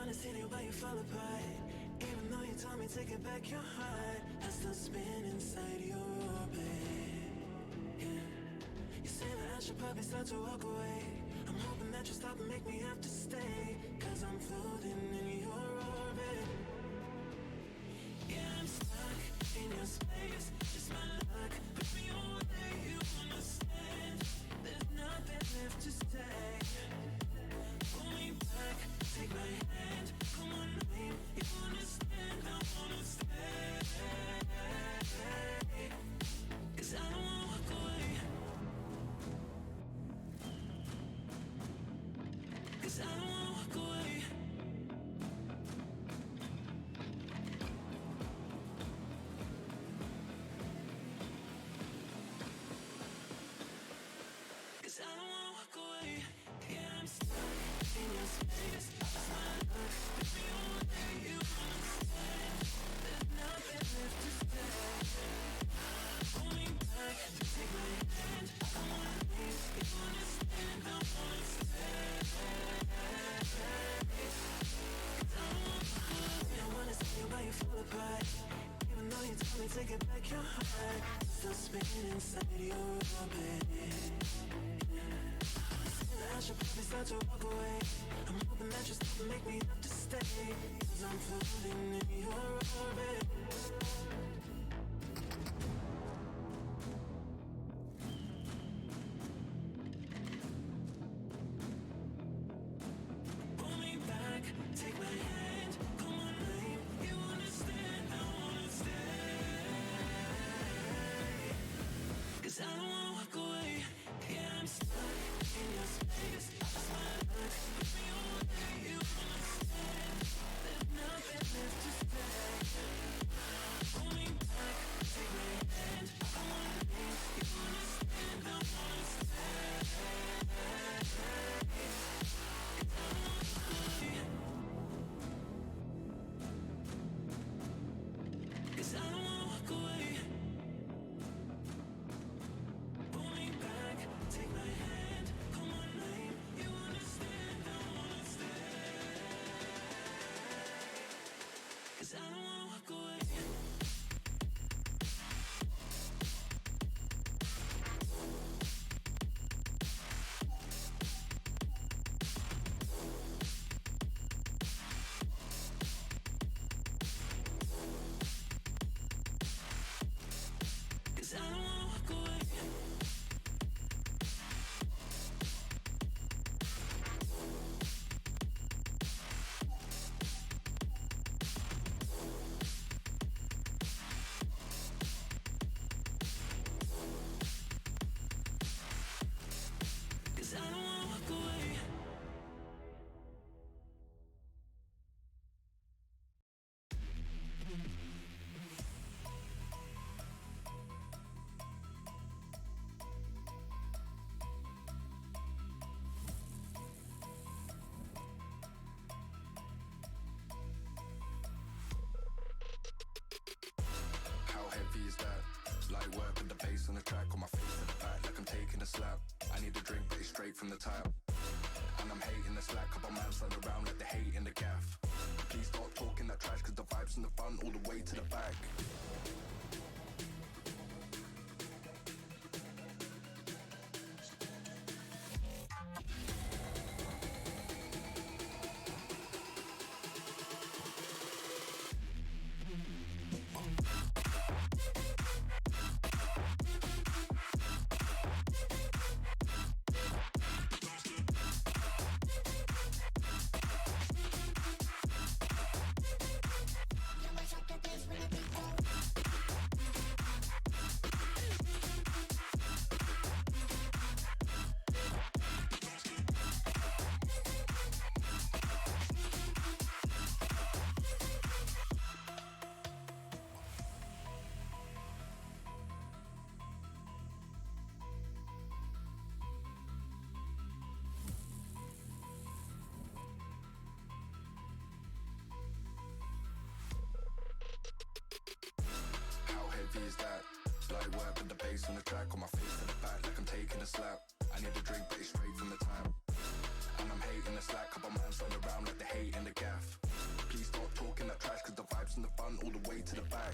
wanna see you while you fall apart. Even though you told me to get back your heart, I still spin inside your orbit. Yeah. You say that I should probably start to walk away. I'm hoping that you'll stop and make me have to stay, 'cause I'm floating in your orbit. Yeah, I'm stuck in your space, just my luck. Push me away, you understand. There's nothing left to say. Pull me back, take my hand, call my name. You understand, I wanna stay. 'Cause I don't wanna walk away. 'Cause I don't wanna walk away. I don't wanna walk away. Yeah, I'm stuck in your space. Just my luck. Push me away, you understand. There's nothing left to say. Pull me back, take my hand. I wanna leave, you understand. I wanna stay. 'Cause I don't wanna walk away. I wanna see you while you fall apart. Even though you told me to get back your heart, still spinning inside your orbit. I should probably start to walk away. I'm hoping that you'll stop and make me have to stay, 'cause I'm floating in your orbit. Pull me back, take my hand, call my name. You understand, I wanna stay. 'Cause I don't wanna walk away. Yeah, I'm stuck in your space. Just my luck. Push me away, you understand. There's nothing left to say. Pull me back, take my hand. I wanna leave, you understand. I wanna stay. 'Cause I don't wanna walk away. 'Cause I don't wanna walk away. Pull me back, take my hand, call my name. You understand, I wanna stay. 'Cause I don't wanna walk away. Cause I don't wanna walk away. Cause I don't wanna walk away. How heavy is that? It's light work with the bass on the track, on my face in the back like I'm taking a slap. I need a drink but it's straight from the tap. And I'm hating the slack, couple man stand around like they hate in the gaff. Please stop talking that trash, 'cause the vibes in the front all the way to the back. Is that light work with the bass on the track, on my face in the back like I'm taking a slap. I need a drink but it's straight from the tap. And I'm hating the slack, couple man stand around like they hate in the gaff. Please stop talking that trash, cause the vibes and the fun all the way to the back.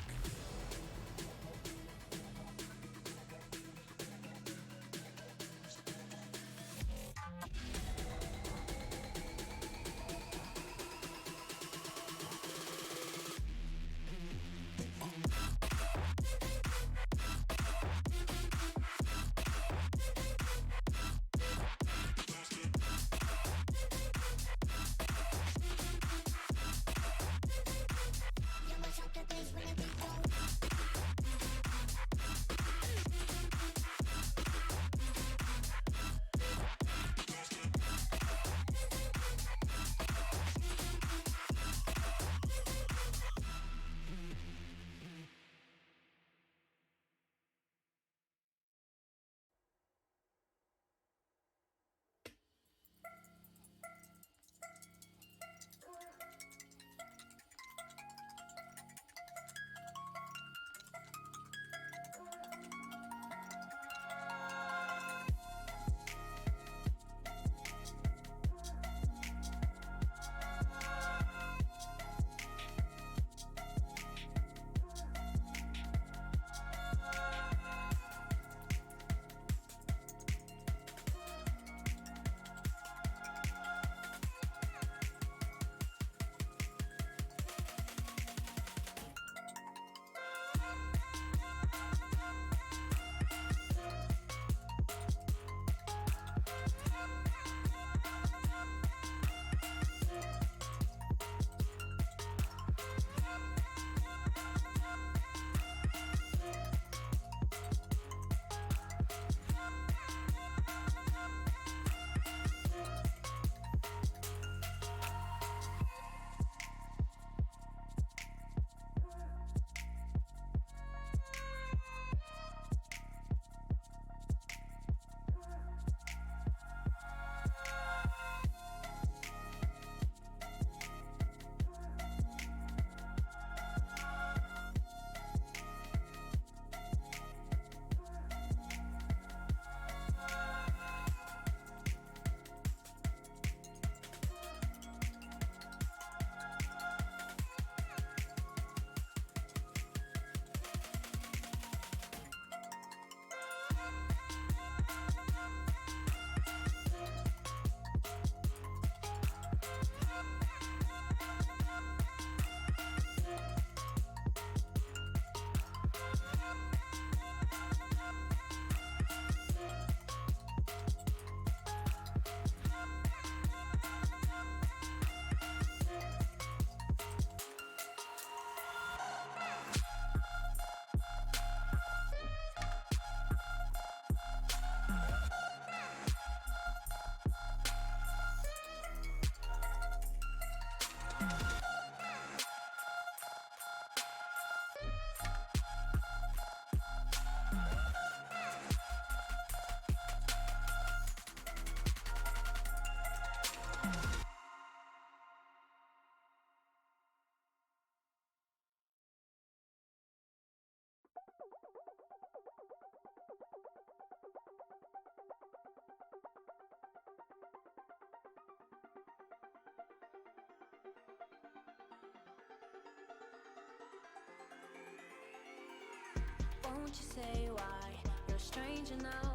Won't you say why you're a stranger now?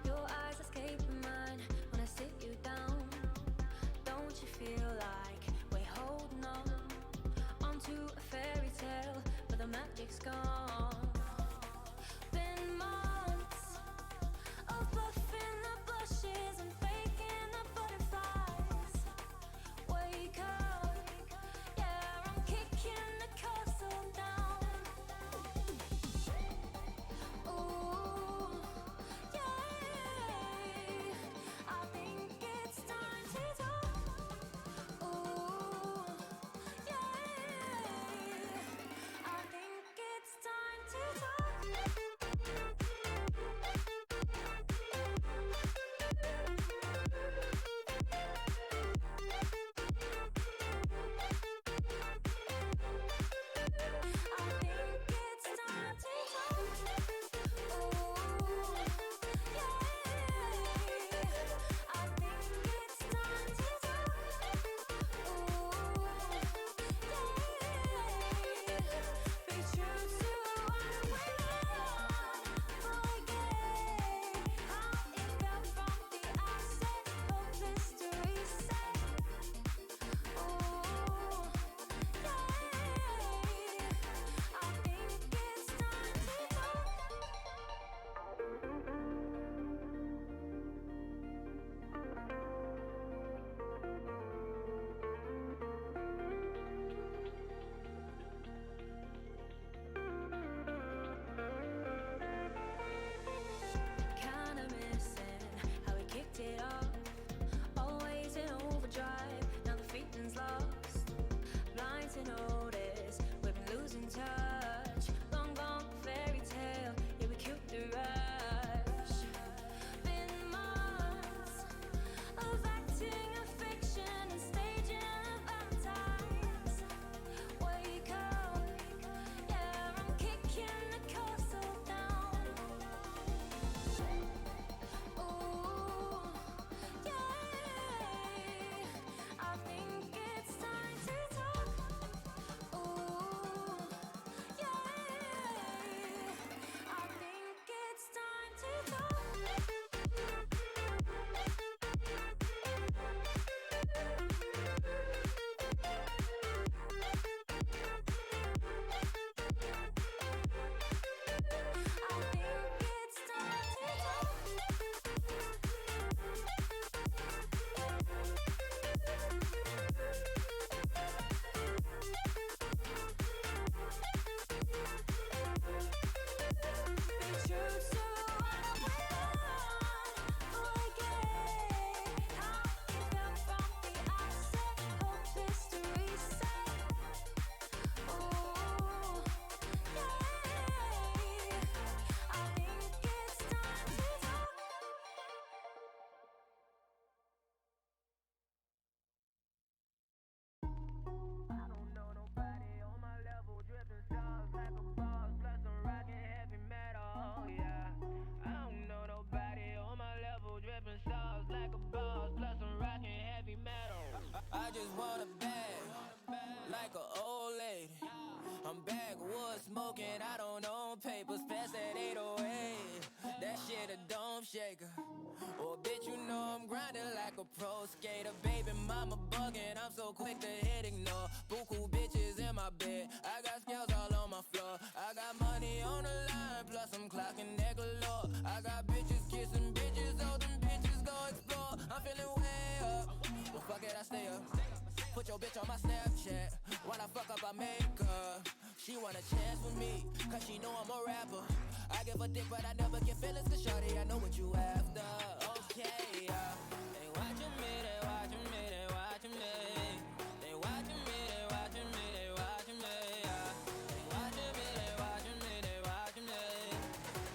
Your eyes escape mine when I sit you down. Don't you feel like we're holding on to a fairy tale, but the magic's gone? Been months of buffing the blushes and faking the butterflies. Wake up, yeah, I'm kicking the castle down. Ooh, yeah, I think it's time to talk. Ooh, yeah, I think it's time. want a bag, like an old lady. I'm backwoods smoking, I don't own papers, pass that 808. That shit a dome shaker. Oh, bitch, you know I'm grinding like a pro skater. Baby mama bugging, I'm so quick to hit ignore. BOKO bitches in my bed, I got scales all on my floor. I got money on the line, plus I'm clocking that galore. I got bitches kissing bitches, all them bitches go explore. I'm feeling way up, well fuck it, I stay up. Put your bitch on my Snapchat, when I fuck up I make her. She want a chance with me, cause she know I'm a rapper. I give a dick but I never get feelings, cause shawty I know what you after. Okay, they watching me, they watching me, they watching me. They watching me, they watching me, they watching me. They watching me, they watching me, they watching me.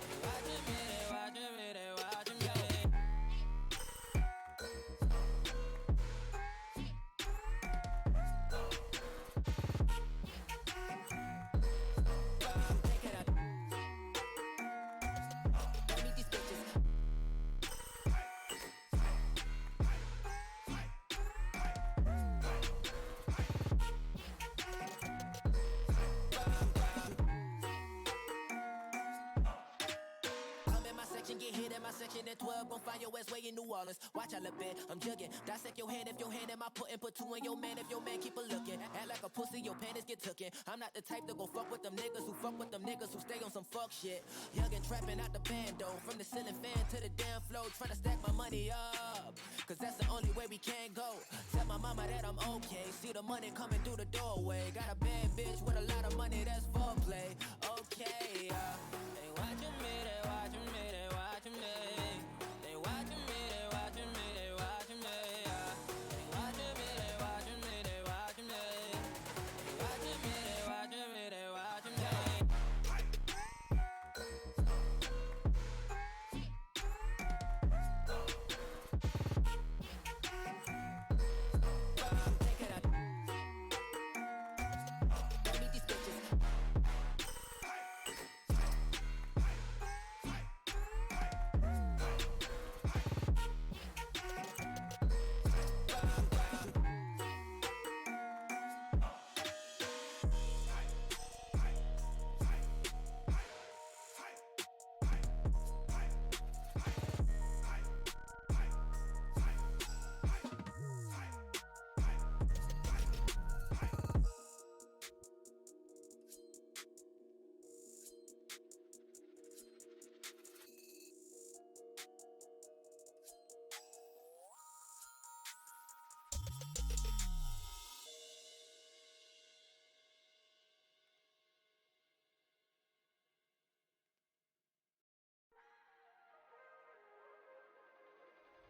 They watching me, they watching me, they watching me. Get hit in my section at 12, gon' find your ass way in New Orleans. Watch out a bit, I'm jugging. Dissect your hand if your hand in my puttin'. Put two in your man if your man keep a looking. Act like a pussy, your panties get tooken. I'm not the type to go fuck with them niggas who fuck with them niggas who stay on some fuck shit. Young and trapping out the bando, from the ceiling fan to the damn floor, trying to stack my money up, cause that's the only way we can go. Tell my mama that I'm okay, see the money coming through the doorway. Got a bad bitch with a lot of money, that's foreplay. Okay, they watching me, they watching me, they watching me. They watching me, they watching me, they watching me. They watching me, they watching me, they watching me. They watching me, they watching me, they watching me.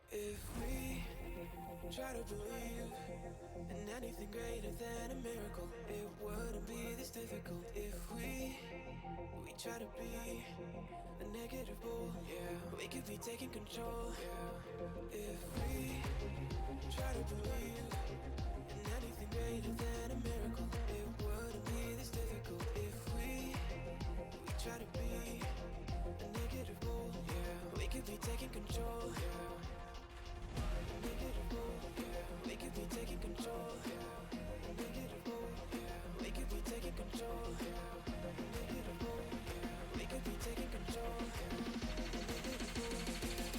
If we try to believe in anything greater than a miracle, it wouldn't be this difficult. If we try to be a negative bull, yeah, we could be taking control, yeah. If we try to believe in anything greater than a miracle, it wouldn't be this difficult. If we try to be a negative bull, yeah, we could be taking control, yeah. We could be taking control. We could be taking control. We could be taking control.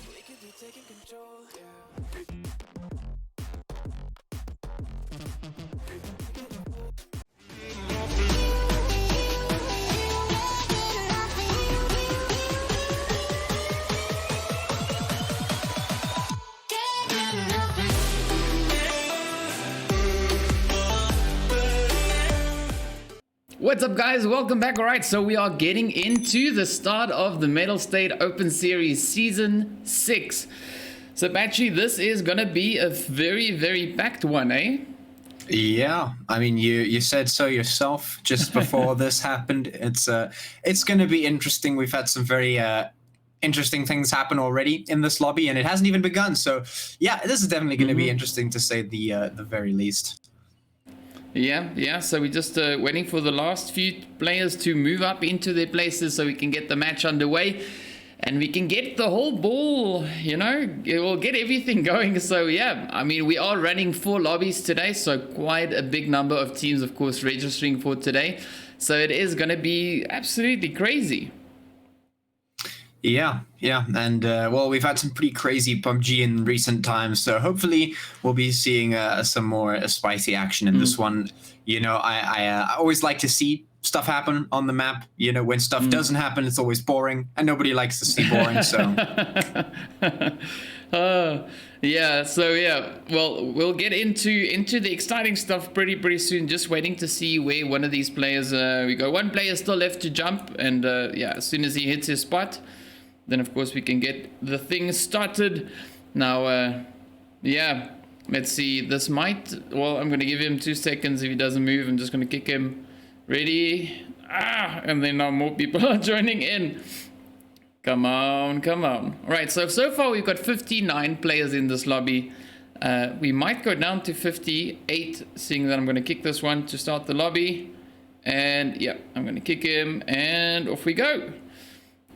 We could be taking control. What's up guys, welcome back. Alright, so we are getting into the start of the Mettlestate Open Series Season 6. So Batchy, this is gonna be a very packed one, eh? Yeah, I mean, you said so yourself just before this happened. It's gonna be interesting. We've had some very interesting things happen already in this lobby, and it hasn't even begun. So yeah, this is definitely gonna be interesting to say the very least. Yeah, so we're just waiting for the last few players to move up into their places so we can get the match underway. and we can get the whole ball, you know, it will get everything going. So yeah, I mean, we are running 4 lobbies today, so quite a big number of teams, of course, registering for today. So it is going to be absolutely crazy. Yeah, and well, we've had some pretty crazy PUBG in recent times, so hopefully we'll be seeing some more spicy action in this one. You know, I always like to see stuff happen on the map. You know, when stuff doesn't happen, it's always boring, and nobody likes to see boring. So yeah, so yeah, well, we'll get into the exciting stuff pretty soon. Just waiting to see where one of these players we go. One player still left to jump, and yeah, as soon as he hits his spot, then of course we can get the thing started. Now yeah, let's see, this might, well, I'm gonna give him 2 seconds. If he doesn't move, I'm just gonna kick him. Ready, and then now more people are joining in. Come on. All right, so far we've got 59 players in this lobby. We might go down to 58, seeing that I'm going to kick this one to start the lobby. And yeah, I'm going to kick him, and off we go.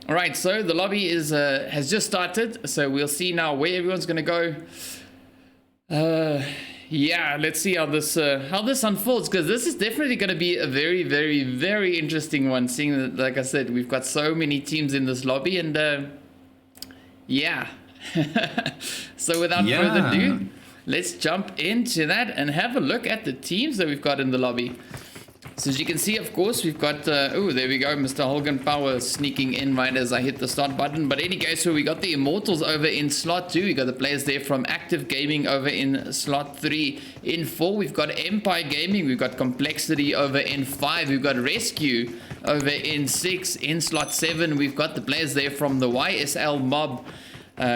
All right, so the lobby is has just started, so we'll see now where everyone's going to go. Yeah, let's see how this unfolds, because this is definitely going to be a very interesting one, seeing that, like I said, we've got so many teams in this lobby, and yeah. So without further ado, let's jump into that and have a look at the teams that we've got in the lobby. So as you can see, of course, we've got, oh, there we go, Mr. Holgan Power sneaking in right as I hit the start button. But anyway, so we got the Immortalz over in slot 2. We got the players there from ActiveGaming over in slot 3. In 4, we've got EmpireGaming. We've got Complexity over in 5. We've got Rescue over in 6. In slot 7, we've got the players there from the YSLMOB.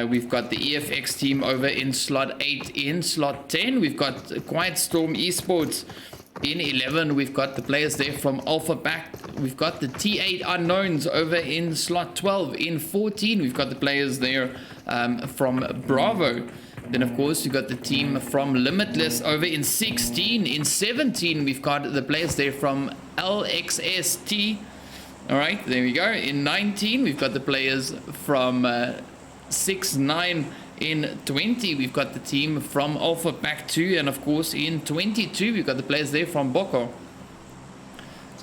We've got the EFX team over in slot 8. In slot 10, we've got Quiet Storm Esports. In 11, we've got the players there from Alpha Back. We've got the T8 Unknowns over in slot 12. In 14, we've got the players there from Bravo. Then, of course, we've got the team from Limitless over in 16. In 17, we've got the players there from LxsT. All right, there we go. In 19, we've got the players from 6-9. In 20, we've got the team from Alpha Pack 2, and of course in 22, we've got the players there from BOKO.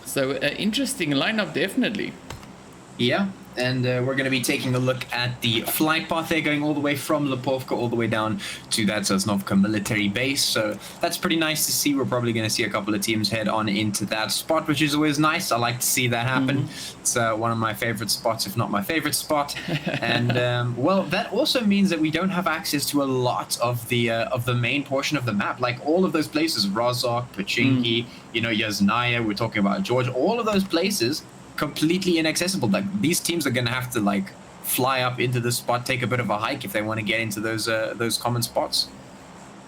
So an interesting lineup, definitely. yeah, and we're going to be taking a look at the flight path there, going all the way from Lipovka all the way down to that Sosnovka military base. So that's pretty nice to see. We're probably going to see a couple of teams head on into that spot, which is always nice. I like to see that happen. It's one of my favorite spots, if not my favorite spot. And well, that also means that we don't have access to a lot of the main portion of the map. Like all of those places, Rozhok, Pachinki, you know, Yasnaya, we're talking about George, all of those places completely inaccessible. Like these teams are going to have to like fly up into the spot, take a bit of a hike if they want to get into those common spots.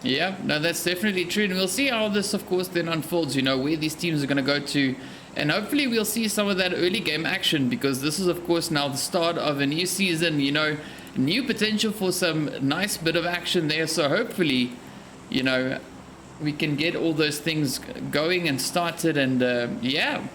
Yeah, no, that's definitely true, and we'll see how this, of course, then unfolds. You know, where these teams are going to go to, and hopefully we'll see some of that early game action, because this is, of course, now the start of a new season. You know, new potential for some nice bit of action there. So hopefully, you know, we can get all those things going and started, and yeah.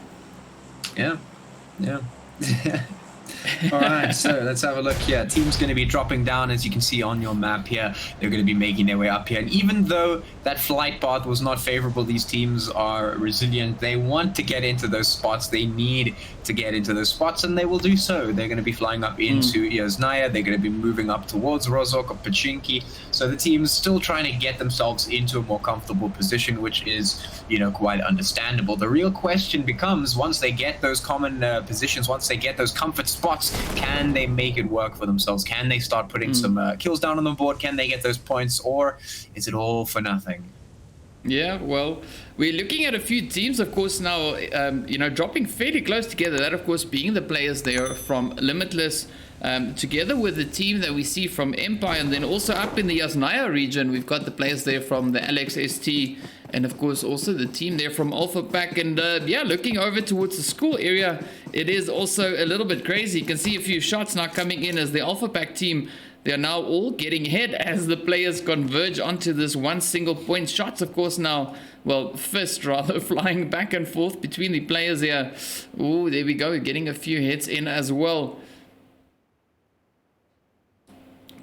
All right, so let's have a look here. Team's going to be dropping down, as you can see on your map here. They're going to be making their way up here. And even though that flight path was not favorable, these teams are resilient. They want to get into those spots. They need to get into those spots, and they will do so. They're going to be flying up into Yasnaya. They're going to be moving up towards Rozhok or Pachinki. So the team's still trying to get themselves into a more comfortable position, which is, you know, quite understandable. The real question becomes, once they get those common positions, once they get those comfort spots, can they make it work for themselves? Can they start putting some kills down on the board? Can they get those points, or is it all for nothing? Yeah, well, we're looking at a few teams, of course, now, you know, dropping fairly close together. That, of course, being the players there from Limitless, together with the team that we see from Empire, and then also up in the Yasnaya region, we've got the players there from the LxsT, and of course also the team there from Alpha Pack. And yeah, looking over towards the school area, it is also a little bit crazy. You can see a few shots now coming in as the Alpha Pack team, they are now all getting hit as the players converge onto this one single point. Shots, of course, now, well, fist rather, flying back and forth between the players here. Oh, there we go, getting a few hits in as well.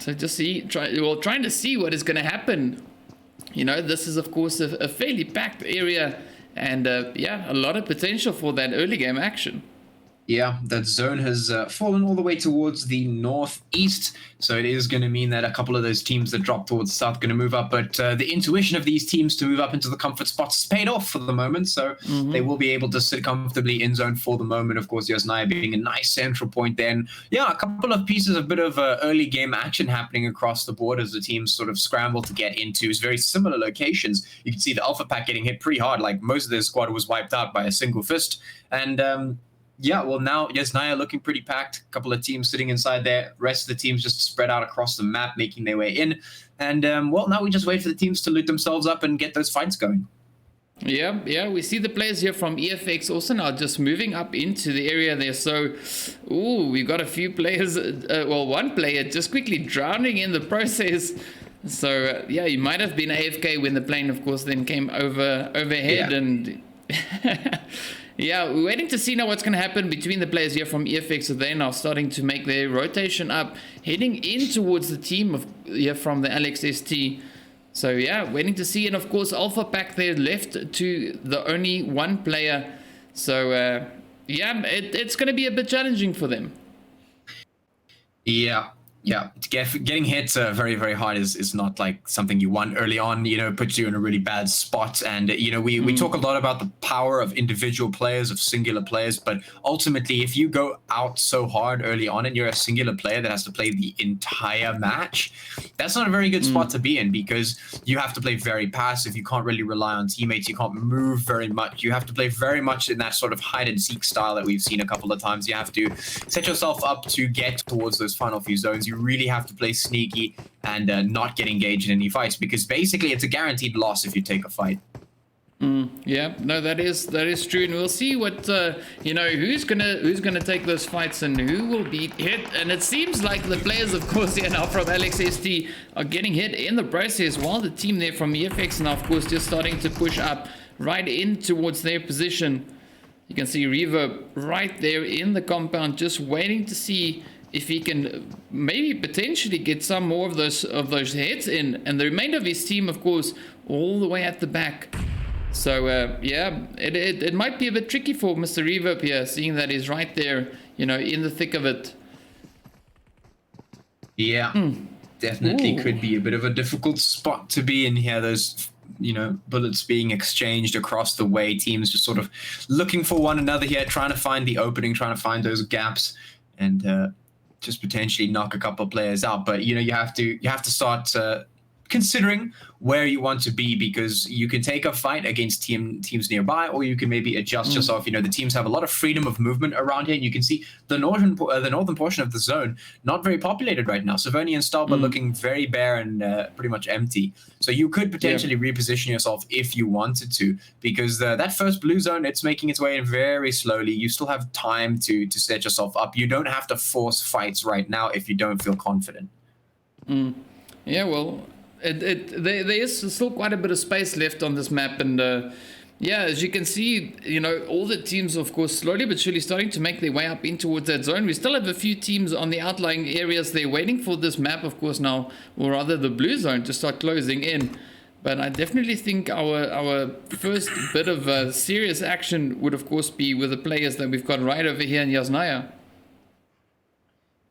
So just trying to see what is going to happen. You know, this is of course a fairly packed area, and yeah, a lot of potential for that early game action. Yeah, that zone has fallen all the way towards the northeast, so it is going to mean that a couple of those teams that drop towards the south are going to move up, but the intuition of these teams to move up into the comfort spots is paid off for the moment, so they will be able to sit comfortably in zone for the moment. Of course, YSLMOB being a nice central point then. Yeah, a couple of pieces of bit of early game action happening across the board as the teams sort of scramble to get into very similar locations. You can see the Alpha Pack getting hit pretty hard, like most of their squad was wiped out by a single fist, and yeah, well, now YSLMOB looking pretty packed. A couple of teams sitting inside there. Rest of the teams just spread out across the map, making their way in. And, well, now we just wait for the teams to loot themselves up and get those fights going. Yeah, we see the players here from EFX also now just moving up into the area there. So, ooh, we've got a few players, well, one player just quickly drowning in the process. So, yeah, you might have been AFK when the plane, of course, then came overhead and... Yeah, we're waiting to see now what's going to happen between the players here from EFX. So they're now starting to make their rotation up, heading in towards the team here from the LxsT. So yeah, waiting to see. And of course, Alpha Pack there left to the only one player. So yeah, it's going to be a bit challenging for them. Yeah, getting hit very, very hard is not like something you want early on, you know, puts you in a really bad spot. And, you know, we talk a lot about the power of individual players, of singular players, but ultimately, if you go out so hard early on and you're a singular player that has to play the entire match, that's not a very good spot to be in, because you have to play very passive. You can't really rely on teammates. You can't move very much. You have to play very much in that sort of hide and seek style that we've seen a couple of times. You have to set yourself up to get towards those final few zones. You really have to play sneaky and not get engaged in any fights, because basically it's a guaranteed loss if you take a fight. Yeah, no, that is true, and we'll see what you know, who's gonna take those fights and who will be hit. And it seems like the players, of course, here now from LxsT are getting hit in the process, while the team there from EFX now, of course, just starting to push up right in towards their position. You can see Reverb right there in the compound, just waiting to see if he can maybe potentially get some more of those hits in, and the remainder of his team, of course, all the way at the back. So yeah, it might be a bit tricky for Mr. Reverb here, seeing that he's right there, you know, in the thick of it. Yeah, definitely could be a bit of a difficult spot to be in here. Those, you know, bullets being exchanged across the way, teams just sort of looking for one another here, trying to find the opening, trying to find those gaps, and just potentially knock a couple of players out. But you know, you have to start considering where you want to be, because you can take a fight against teams nearby, or you can maybe adjust yourself. You know, the teams have a lot of freedom of movement around here, and you can see the northern portion of the zone not very populated right now. Savonia and Stalba looking very bare and pretty much empty. So you could potentially reposition yourself if you wanted to, because that first blue zone, it's making its way in very slowly. You still have time to set yourself up. You don't have to force fights right now if you don't feel confident. Yeah, well, there is still quite a bit of space left on this map, and yeah, as you can see, you know, all the teams, of course, slowly but surely starting to make their way up in towards that zone. We still have a few teams on the outlying areas. They're waiting for this map, of course, now, or rather the blue zone, to start closing in. But I definitely think our first bit of serious action would, of course, be with the players that we've got right over here in Yasnaya.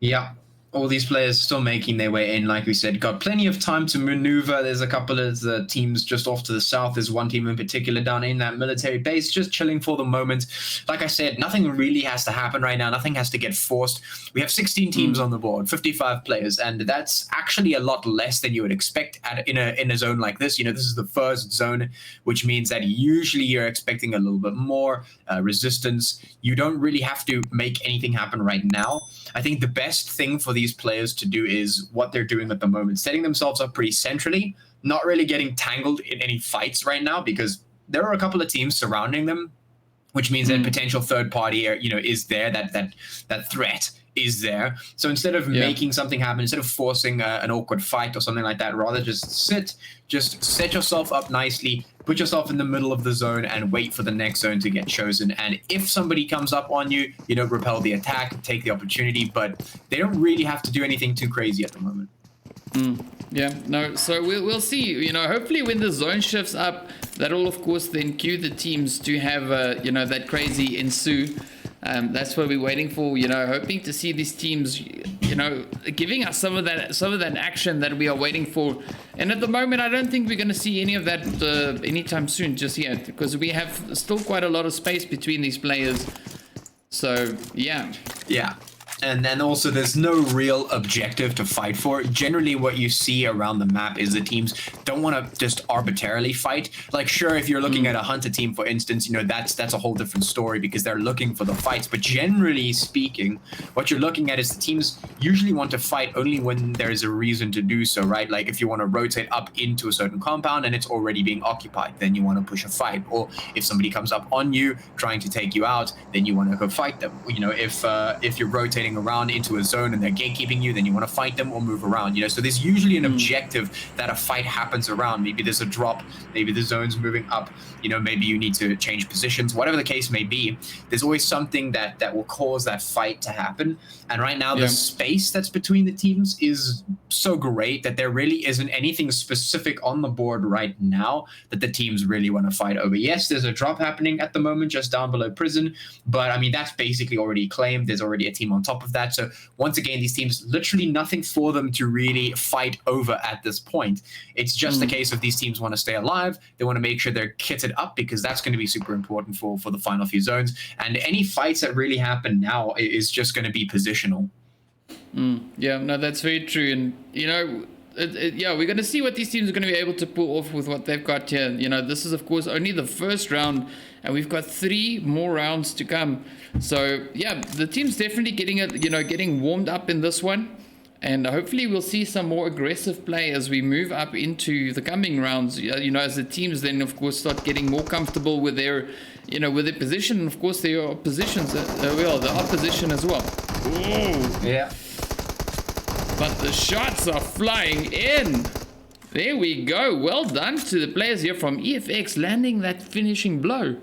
Yeah. All these players still making their way in, like we said, got plenty of time to maneuver. There's a couple of the teams just off to the south. There's one team in particular down in that military base, just chilling for the moment. Like I said, nothing really has to happen right now. Nothing has to get forced. We have 16 teams on the board, 55 players, and that's actually a lot less than you would expect in a zone like this. You know, this is the first zone, which means that usually you're expecting a little bit more resistance. You don't really have to make anything happen right now. I think the best thing for these players to do is what they're doing at the moment, setting themselves up pretty centrally, not really getting tangled in any fights right now, because there are a couple of teams surrounding them, which means that potential third party, you know, is there, that threat is there. So instead of making something happen, instead of forcing an awkward fight or something like that, rather just set yourself up nicely, put yourself in the middle of the zone and wait for the next zone to get chosen. And if somebody comes up on you, you know, repel the attack, take the opportunity, but they don't really have to do anything too crazy at the moment. Yeah, no, so we'll see. You know, hopefully when the zone shifts up, that'll of course then cue the teams to have you know, that crazy ensue. That's what we're waiting for. You know, hoping to see these teams, you know, giving us some of that action that we are waiting for. And at the moment, I don't think we're going to see any of that anytime soon, just yet, because we have still quite a lot of space between these players. So yeah. Yeah. And then also there's no real objective to fight for. Generally what you see around the map is the teams don't want to just arbitrarily fight. Like, sure, if you're looking at a hunter team, for instance, you know, that's a whole different story because they're looking for the fights. But generally speaking, what you're looking at is the teams usually want to fight only when there's a reason to do so, right? Like if you want to rotate up into a certain compound and it's already being occupied, then you want to push a fight. Or if somebody comes up on you trying to take you out, then you want to go fight them. You know, if you're rotating around into a zone and they're gatekeeping you, then you want to fight them or move around, you know. So there's usually an objective that a fight happens around. Maybe there's a drop, maybe the zone's moving up, you know, maybe you need to change positions, whatever the case may be. There's always something that will cause that fight to happen. And right now the space that's between the teams is so great that there really isn't anything specific on the board right now that the teams really want to fight over. Yes, there's a drop happening at the moment just down below prison, but I mean, that's basically already claimed. There's already a team on top of that. So once again, these teams, literally nothing for them to really fight over at this point. It's just a case of these teams want to stay alive. They want to make sure they're kitted up because that's going to be super important for the final few zones. And any fights that really happen now is just going to be positional. Yeah, no, that's very true. And, you know, yeah, we're going to see what these teams are going to be able to pull off with what they've got here. You know, this is, of course, only the first round, and we've got 3 more rounds to come. So, yeah, the team's definitely getting warmed up in this one. And hopefully we'll see some more aggressive play as we move up into the coming rounds. You know, as the teams then, of course, start getting more comfortable with their, you know, with their position. And, of course, their positions, the opposition as well. Ooh. Yeah. But the shots are flying in. There we go. Well done to the players here from EFX landing that finishing blow.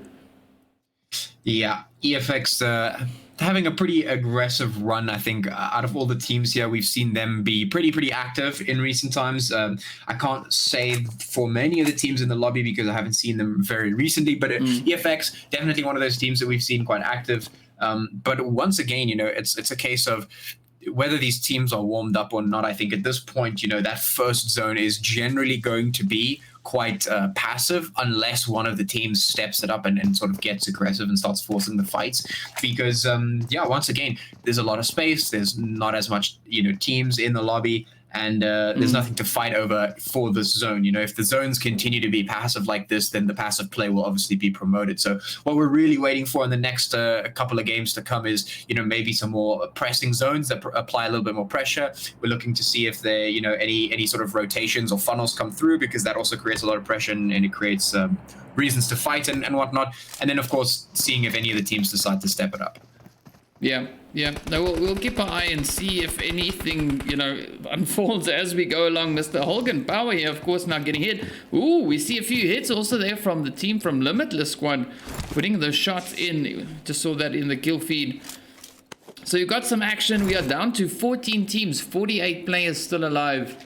Yeah, EFX having a pretty aggressive run, I think. Out of all the teams here, we've seen them be pretty active in recent times. I can't say for many of the teams in the lobby because I haven't seen them very recently, but EFX, definitely one of those teams that we've seen quite active. But once again, you know, it's a case of whether these teams are warmed up or not. I think at this point, you know, that first zone is generally going to be quite passive unless one of the teams steps it up and sort of gets aggressive and starts forcing the fights. Because, yeah, once again, there's a lot of space. There's not as much, you know, teams in the lobby. And there's nothing to fight over for this zone. You know, if the zones continue to be passive like this, then the passive play will obviously be promoted. So what we're really waiting for in the next couple of games to come is, you know, maybe some more pressing zones that apply a little bit more pressure. We're looking to see if there, you know, any sort of rotations or funnels come through, because that also creates a lot of pressure and it creates reasons to fight and whatnot. And then, of course, seeing if any of the teams decide to step it up. Yeah. No, we'll keep an eye and see if anything, you know, unfolds as we go along. Mr. Holgan Power here, of course, now getting hit. Ooh, we see a few hits also there from the team from Limitless squad, putting those shots in. Just saw that in the kill feed. So you've got some action. We are down to 14 teams, 48 players still alive.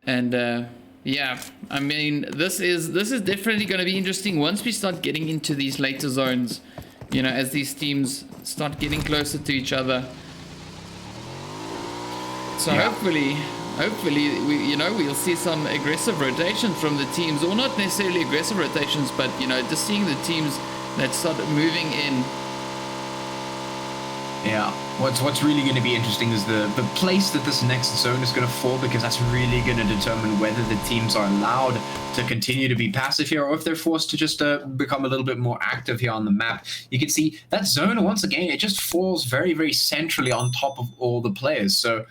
And yeah, I mean, this is definitely going to be interesting once we start getting into these later zones. You know, as these teams start getting closer to each other. So yeah. hopefully we'll see some aggressive rotations from the teams, or not necessarily aggressive rotations, but, you know, just seeing the teams that start moving in. Yeah, what's really going to be interesting is the place that this next zone is going to fall, because that's really going to determine whether the teams are allowed to continue to be passive here, or if they're forced to just become a little bit more active here on the map. You can see that zone, once again, it just falls very centrally on top of all the players. So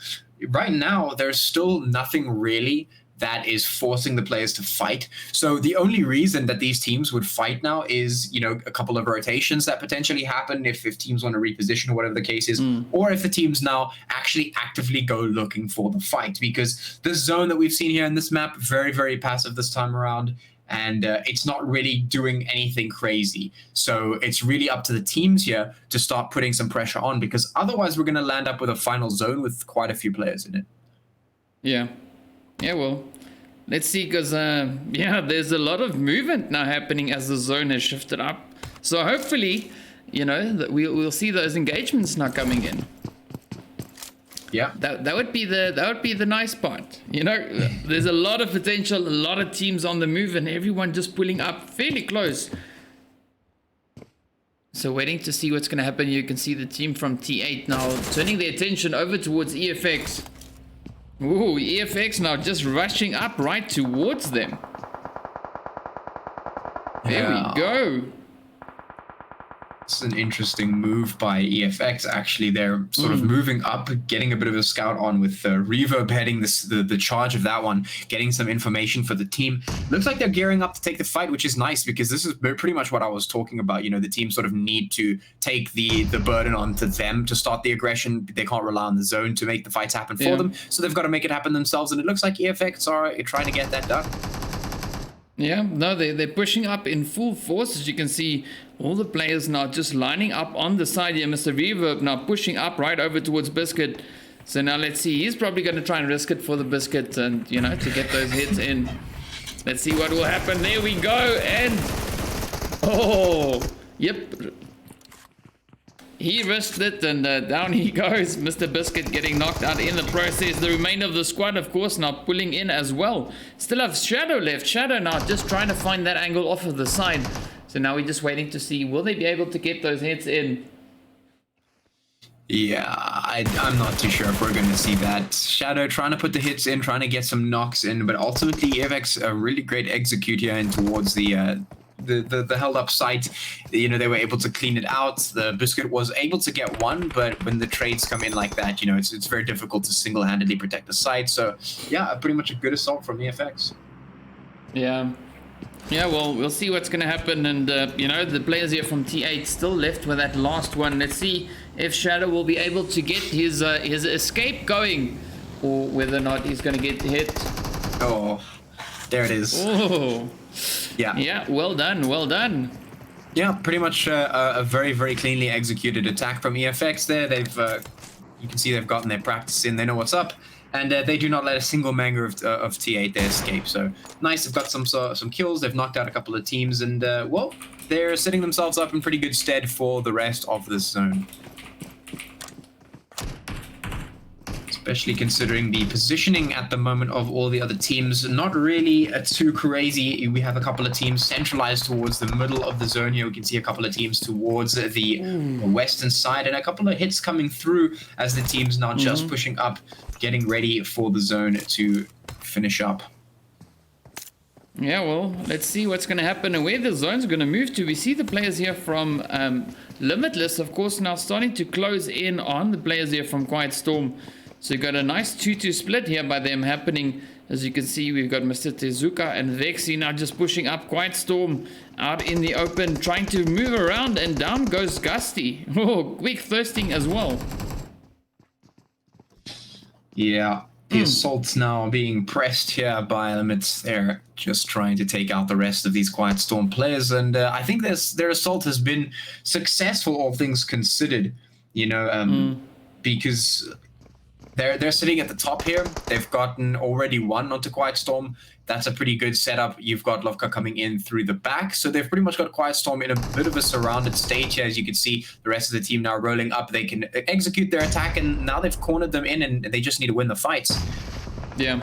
right now, there's still nothing really that is forcing the players to fight. So the only reason that these teams would fight now is, you know, a couple of rotations that potentially happen if teams want to reposition or whatever the case is, or if the teams now actually actively go looking for the fight, because this zone that we've seen here in this map, very passive this time around, and it's not really doing anything crazy. So it's really up to the teams here to start putting some pressure on, because otherwise we're going to land up with a final zone with quite a few players in it. Yeah. Yeah, well, let's see, because, yeah, there's a lot of movement now happening as the zone has shifted up. So hopefully, you know, that we'll see those engagements now coming in. Yeah. That would be the nice part. You know, there's a lot of potential, a lot of teams on the move, and everyone just pulling up fairly close. So waiting to see what's going to happen. You can see the team from T8 now turning their attention over towards EFX. Ooh, EFX now just rushing up right towards them. There we go. It's an interesting move by EFX. Actually, they're sort of moving up, getting a bit of a scout on with Reverb heading the charge of that one, getting some information for the team. Looks like they're gearing up to take the fight, which is nice because this is pretty much what I was talking about. You know, the team sort of need to take the burden onto them to start the aggression. They can't rely on the zone to make the fights happen for them, so they've got to make it happen themselves. And it looks like EFX are trying to get that done. Yeah, no, they're pushing up in full force. As you can see, all the players now just lining up on the side here. Mr. Reverb now pushing up right over towards Biscuit. So now let's see. He's probably going to try and risk it for the Biscuit and, you know, to get those hits in. Let's see what will happen. There we go. And, oh, yep. He risked it, and down he goes. Mr. Biscuit getting knocked out in the process. The remainder of the squad, of course, now pulling in as well. Still have Shadow left. Shadow now just trying to find that angle off of the side. So now we're just waiting to see, will they be able to get those hits in? Yeah, I'm not too sure if we're going to see that. Shadow trying to put the hits in, trying to get some knocks in, but ultimately EFX a really great execute here and towards the held up site. You know, they were able to clean it out. The Biscuit was able to get one, but when the trades come in like that, you know, it's very difficult to single-handedly protect the site. So yeah, pretty much a good assault from EFX. Yeah, well, we'll see what's going to happen. And, you know, the players here from T8 still left with that last one. Let's see if Shadow will be able to get his escape going, or whether or not he's going to get hit. Oh, there it is. Oh, yeah, well done, well done. Yeah, pretty much a very, very cleanly executed attack from EFX there. They've, you can see they've gotten their practice in. They know what's up. And they do not let a single member of T8 there escape. So nice, they've got some kills. They've knocked out a couple of teams. And, well, they're setting themselves up in pretty good stead for the rest of this zone. Especially considering the positioning at the moment of all the other teams. Not really too crazy. We have a couple of teams centralized towards the middle of the zone here. We can see a couple of teams towards the western side, and a couple of hits coming through as the team's now just pushing up, getting ready for the zone to finish up. Yeah, well, let's see what's going to happen and where the zone's going to move to. We see the players here from Limitless, of course, now starting to close in on the players here from Quiet Storm. So you've got a nice 2-2 split here by them happening. As you can see, we've got Mr. Tezuka and Vexy now just pushing up. Quiet Storm out in the open, trying to move around, and down goes Gusty. Oh, quick thirsting as well. Yeah, the assault's now being pressed here by Limits. They're just trying to take out the rest of these Quiet Storm players, and I think their assault has been successful, all things considered. You know, because they're sitting at the top here. They've gotten already one onto Quiet Storm. That's a pretty good setup. You've got Lovka coming in through the back. So they've pretty much got Quiet Storm in a bit of a surrounded stage here. As you can see, the rest of the team now rolling up. They can execute their attack, and now they've cornered them in, and they just need to win the fights. Yeah.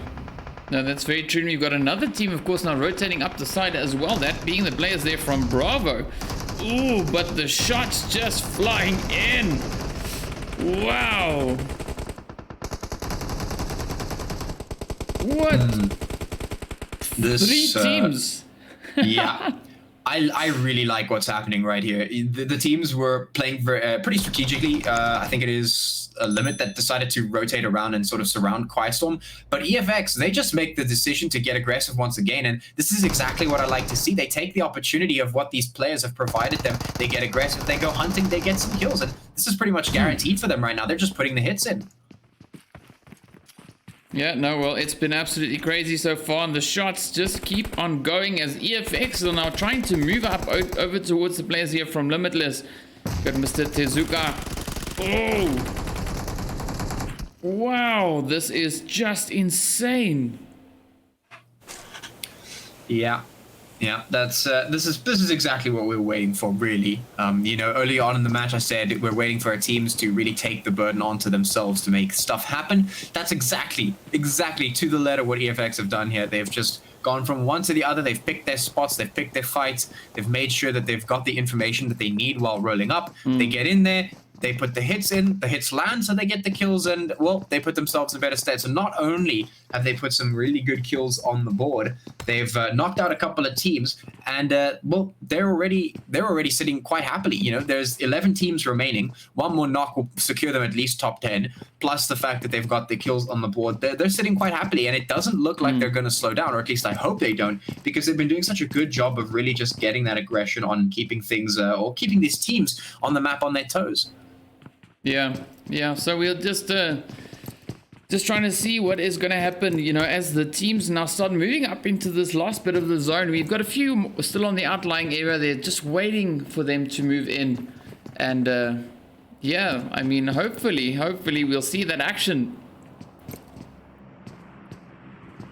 No, that's very true. We've got another team, of course, now rotating up the side as well. That being the players there from Bravo. Ooh, but the shots just flying in. Wow. What? Three teams. Yeah. I really like what's happening right here. The teams were playing pretty strategically. I think it is a Limit that decided to rotate around and sort of surround Quiet Storm. But EFX, they just make the decision to get aggressive once again. And this is exactly what I like to see. They take the opportunity of what these players have provided them. They get aggressive, they go hunting, they get some kills. And this is pretty much guaranteed for them right now. They're just putting the hits in. Yeah, no, well, it's been absolutely crazy so far, and the shots just keep on going as EFX are now trying to move up over towards the players here from Limitless. Got Mr. Tezuka. Oh! Wow, this is just insane. Yeah. Yeah, that's this is exactly what we're waiting for, really. You know, early on in the match, I said we're waiting for our teams to really take the burden onto themselves to make stuff happen. That's exactly to the letter what EFX have done here. They've just gone from one to the other. They've picked their spots. They've picked their fights. They've made sure that they've got the information that they need while rolling up. They get in there. They put the hits in, the hits land, so they get the kills, and, well, they put themselves in better stead. So not only have they put some really good kills on the board, they've knocked out a couple of teams, and, well, they're already sitting quite happily. You know, there's 11 teams remaining. One more knock will secure them at least top 10, plus the fact that they've got the kills on the board. They're sitting quite happily, and it doesn't look like they're going to slow down, or at least I hope they don't, because they've been doing such a good job of really just getting that aggression on keeping things, or keeping these teams on the map on their toes. Yeah. So we're just trying to see what is going to happen, you know, as the teams now start moving up into this last bit of the zone. We've got a few still on the outlying area. They're just waiting for them to move in. And, yeah, I mean, hopefully we'll see that action.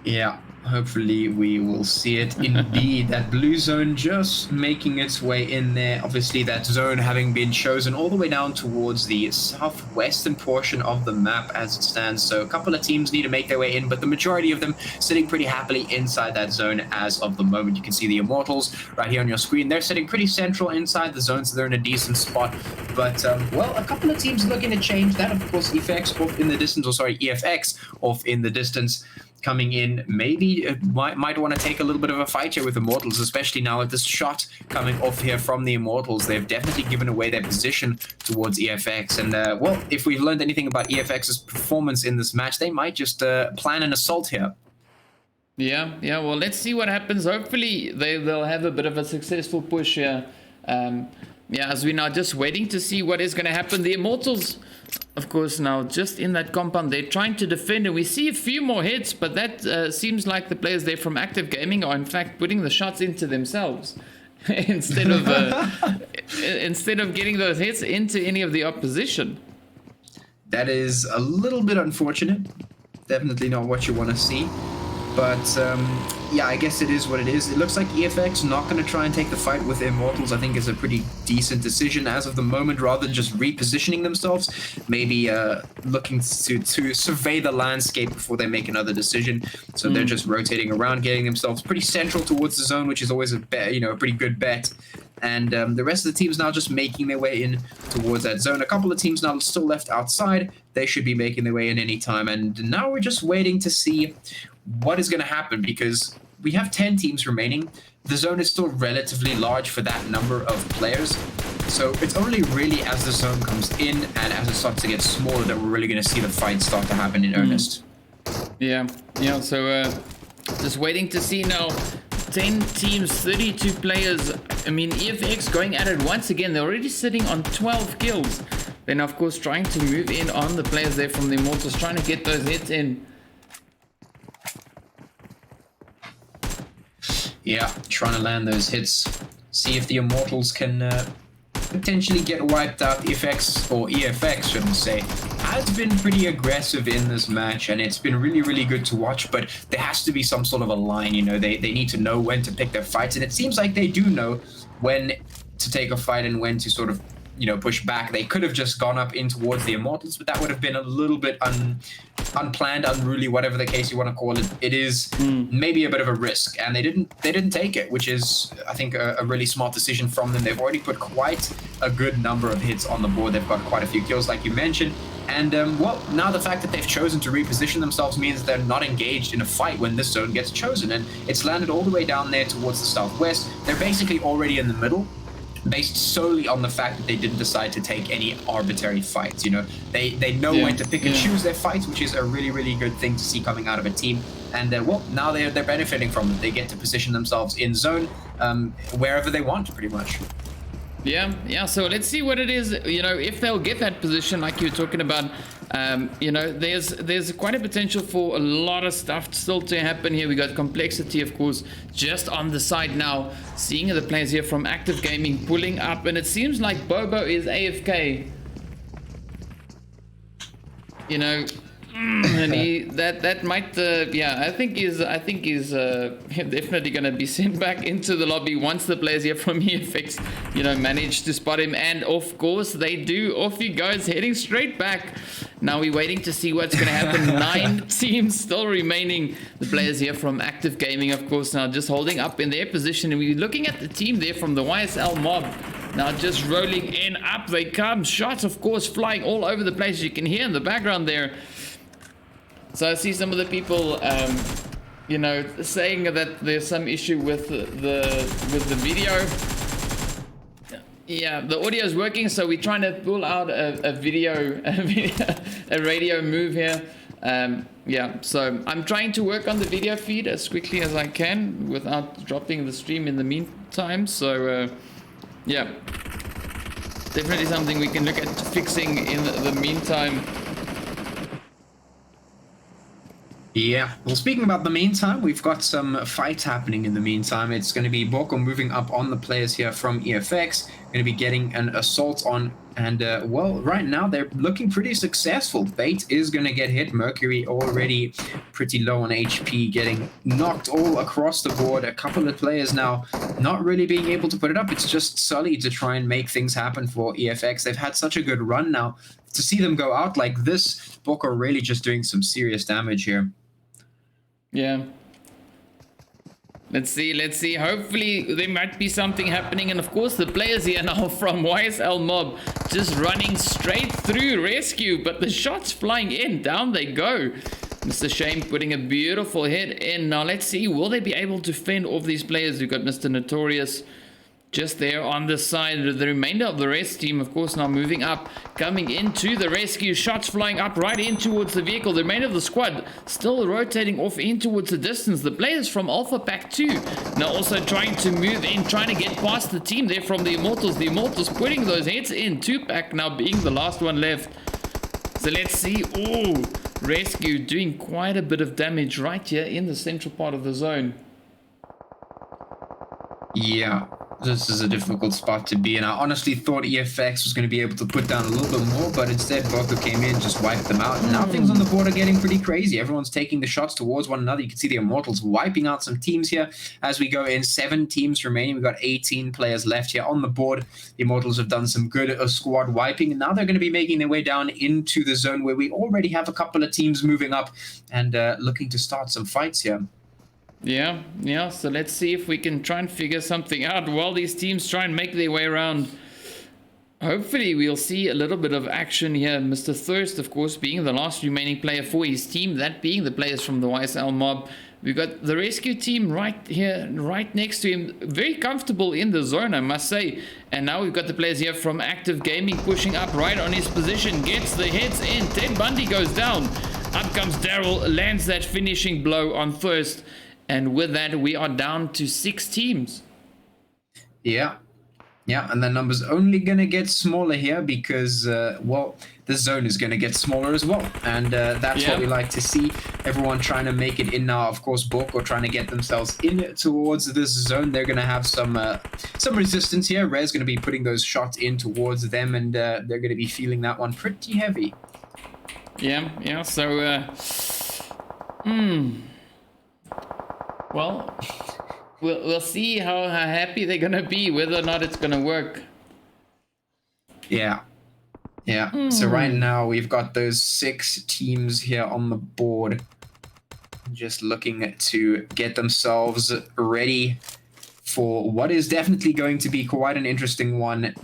Yeah, hopefully we will see it indeed. That blue zone just making its way in there. Obviously, that zone having been chosen all the way down towards the southwestern portion of the map as it stands. So a couple of teams need to make their way in, but the majority of them sitting pretty happily inside that zone as of the moment. You can see the Immortalz right here on your screen. They're sitting pretty central inside the zone, so they're in a decent spot. But, well, a couple of teams looking to change that. Of course, EFX off in the distance, or sorry, EFX off in the distance. Coming in, maybe might want to take a little bit of a fight here with Immortalz, especially now with this shot coming off here from the Immortalz. They've definitely given away their position towards EFX. And, well, if we've learned anything about EFX's performance in this match, they might just plan an assault here. Yeah, well, let's see what happens. Hopefully they'll have a bit of a successful push here. Yeah, as we're now just waiting to see what is going to happen. The Immortalz, of course, now just in that compound, they're trying to defend, and we see a few more hits, but that seems like the players there from EfXGaming are in fact putting the shots into themselves instead of getting those hits into any of the opposition. That is a little bit unfortunate. Definitely not what you want to see. But, yeah, I guess it is what it is. It looks like EFX not going to try and take the fight with Immortalz. I think is a pretty decent decision as of the moment, rather than just repositioning themselves. Maybe looking to survey the landscape before they make another decision. So they're just rotating around, getting themselves pretty central towards the zone, which is always a pretty good bet. And the rest of the teams now just making their way in towards that zone. A couple of teams now still left outside. They should be making their way in any time. And now we're just waiting to see what is going to happen, because we have 10 teams remaining. The zone is still relatively large for that number of players. So it's only really as the zone comes in and as it starts to get smaller that we're really going to see the fight start to happen in earnest. Yeah, so just waiting to see now. 10 teams, 32 players. I mean, EFX going at it once again. They're already sitting on 12 kills. Then, of course, trying to move in on the players there from the Immortalz, trying to get those hits in. Yeah, trying to land those hits. See if the Immortalz can potentially get wiped out. EFX, shouldn't say, has been pretty aggressive in this match, and it's been really, really good to watch, but there has to be some sort of a line, you know. They need to know when to pick their fights, and it seems like they do know when to take a fight and when to sort of, you know, push back. They could have just gone up in towards the Immortalz, but that would have been a little bit unplanned, unruly, whatever the case you want to call it. It is maybe a bit of a risk, and they didn't take it, which is, I think, a really smart decision from them. They've already put quite a good number of hits on the board. They've got quite a few kills, like you mentioned. And, well, now the fact that they've chosen to reposition themselves means they're not engaged in a fight when this zone gets chosen. And it's landed all the way down there towards the southwest. They're basically already in the middle, based solely on the fact that they didn't decide to take any arbitrary fights. You know, they know when to pick and choose their fights, which is a really, really good thing to see coming out of a team. And, well, now they're benefiting from it. They get to position themselves in zone wherever they want, pretty much. Yeah, so let's see what it is, you know, if they'll get that position like you were talking about. You know, there's quite a potential for a lot of stuff still to happen here. We got complexity, of course, just on the side now, seeing the players here from EfXGaming pulling up, and it seems like Bobo is AFK. You know, And that might yeah, I think he's definitely gonna be sent back into the lobby once the players here from EFX manage to spot him, and of course they do. Off he goes, heading straight back. Now we're waiting to see what's gonna happen. 9 teams still remaining. The players here from DKGaming, of course, now just holding up in their position, and we're looking at the team there from the YSLMOB. Now just rolling in, up they come. Shots, of course, flying all over the place. You can hear in the background there. So I see some of the people, saying that there's some issue with the video. Yeah, the audio is working, so we're trying to pull out a radio move here. Yeah, so I'm trying to work on the video feed as quickly as I can without dropping the stream in the meantime. So yeah, definitely something we can look at fixing in the meantime. Yeah, well, speaking about the meantime, we've got some fights happening in the meantime. It's going to be BOKO moving up on the players here from EFX, going to be getting an assault on, and well, right now they're looking pretty successful. Bait is going to get hit. Mercury already pretty low on HP, getting knocked all across the board. A couple of players now not really being able to put it up. It's just Sully to try and make things happen for EFX. They've had such a good run now. To see them go out like this, BOKO really just doing some serious damage here. Yeah. Let's see. Hopefully there might be something happening. And of course the players here now from YSLMOB just running straight through rescue. But the shots flying in. Down they go. Mr. Shame putting a beautiful hit in. Now let's see. Will they be able to fend off these players? We've got Mr. Notorious just there on the side. The remainder of the rest team, of course, now moving up, coming into the rescue. Shots flying up right in towards the vehicle. The remainder of the squad still rotating off in towards the distance. The players from Alpha Pack 2 now also trying to move in, trying to get past the team there from the Immortalz. The Immortalz putting those hits in. 2-pack now being the last one left. So let's see. Oh, rescue doing quite a bit of damage right here in the central part of the zone. Yeah, this is a difficult spot to be in. I honestly thought EFX was going to be able to put down a little bit more, but instead BOKO came in, just wiped them out. And now things on the board are getting pretty crazy. Everyone's taking the shots towards one another. You can see the Immortalz wiping out some teams here as we go in. 7 teams remaining. We've got 18 players left here on the board. The Immortalz have done some good squad wiping, and now they're going to be making their way down into the zone where we already have a couple of teams moving up and looking to start some fights here. Yeah, so let's see if we can try and figure something out while these teams try and make their way around. Hopefully we'll see a little bit of action here. Mr. Thirst, of course, being the last remaining player for his team, that being the players from the YSLMOB. We've got the rescue team right here, right next to him, very comfortable in the zone, I must say. And now we've got the players here from DKGaming pushing up right on his position, gets the hits in. Ted Bundy goes down. Up comes Daryl, lands that finishing blow on Thirst. And with that, we are down to 6 teams. Yeah, and the number's only going to get smaller here because, well, the zone is going to get smaller as well. And that's what we like to see. Everyone trying to make it in now. Of course, BOKO trying to get themselves in towards this zone. They're going to have some resistance here. Rez going to be putting those shots in towards them, and they're going to be feeling that one pretty heavy. Yeah, so, well, we'll see how happy they're going to be, whether or not it's going to work. Yeah. So right now we've got those 6 teams here on the board just looking to get themselves ready for what is definitely going to be quite an interesting one.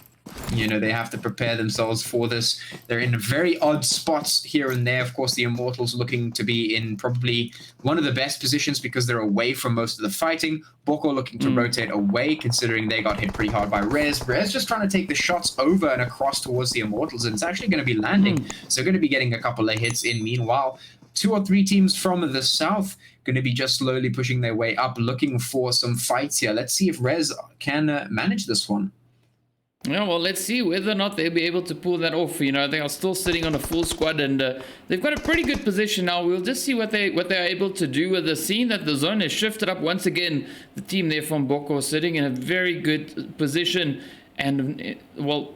You know, they have to prepare themselves for this. They're in very odd spots here and there. Of course, the Immortalz looking to be in probably one of the best positions because they're away from most of the fighting. BOKO looking to rotate away, considering they got hit pretty hard by Rez. Rez just trying to take the shots over and across towards the Immortalz, and it's actually going to be landing. So going to be getting a couple of hits in. Meanwhile, 2 or 3 teams from the south going to be just slowly pushing their way up, looking for some fights here. Let's see if Rez can manage this one. Yeah, well, let's see whether or not they'll be able to pull that off. You know, they are still sitting on a full squad, and they've got a pretty good position now. We'll just see what they're able to do with the scene that the zone has shifted up once again. The team there from BOKO sitting in a very good position, and well,